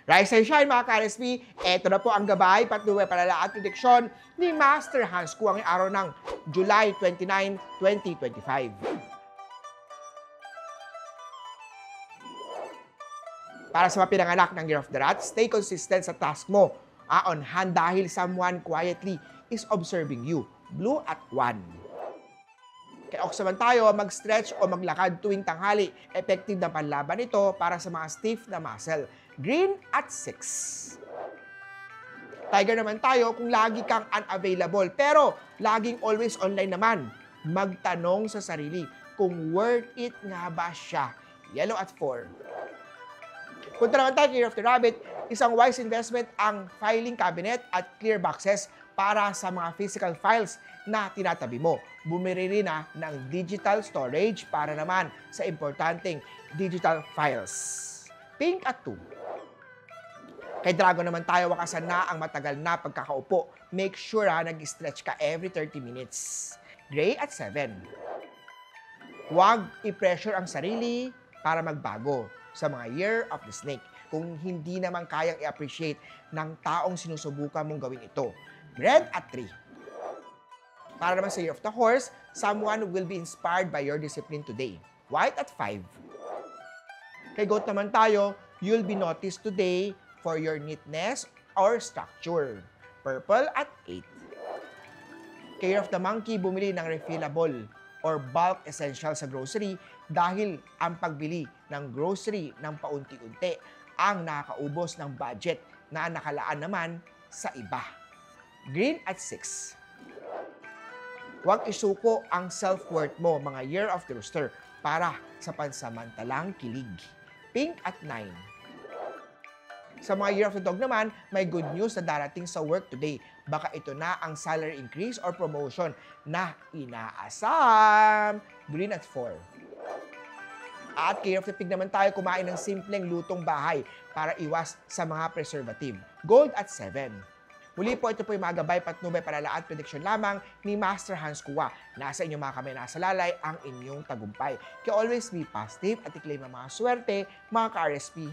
Rise and shine mga ka-RSP, eto na po ang gabay, patnubay, palala at prediksyon ni Master Hans Kua ngayong araw ng July 29, 2025. Para sa mga pinanganak ng Year of the Rat, stay consistent sa task mo. On hand dahil someone quietly is observing you. Blue at 1. Kay Ox naman tayo, mag-stretch o maglakad tuwing tanghali. Effective na panlaban ito para sa mga stiff na muscle. Green at 6. Tiger naman tayo kung lagi kang unavailable pero laging always online naman. Magtanong sa sarili kung worth it nga ba siya. Yellow at 4. Punta naman tayo kay Year of the Rabbit, isang wise investment ang filing cabinet at clear boxes para sa mga physical files na tinatabi mo. Bumili rin na ng digital storage para naman sa importanteng digital files. Pink at 2. Kay Dragon naman tayo, wakasan na ang matagal na pagkakaupo. Make sure nag-stretch ka every 30 minutes. Gray at 7. Huwag i-pressure ang sarili para magbago sa mga Year of the Snake kung hindi naman kayang i-appreciate ng taong sinusubukan mong gawin ito. Red at 3. Para naman sa Year of the Horse, someone will be inspired by your discipline today. White at 5. Kay Goat naman tayo, you'll be noticed today for your neatness or structure. Purple at 8. Kay Year of the Monkey, bumili ng refillable or bulk essential sa grocery dahil ang pagbili ng grocery ng paunti-unti ang nakakaubos ng budget na nakalaan naman sa iba. Green at 6. Huwag isuko ang self-worth mo, mga Year of the Rooster, para sa pansamantalang kilig. Pink at 9. Sa mga Year of the Dog naman, may good news na darating sa work today. Baka ito na ang salary increase or promotion na inaasam. Green at 4. At kay Year of the Pig naman tayo, kumain ng simpleng lutong bahay para iwas sa mga preservative. Gold at 7. Muli po, ito po yung mga gabay, patnubay, palala at prediksyon lamang ni Master Hans Kua. Nasa inyong mga kamay, nasa lalay ang inyong tagumpay. Kaya always be positive at i-claim ang mga swerte, mga ka-RSP.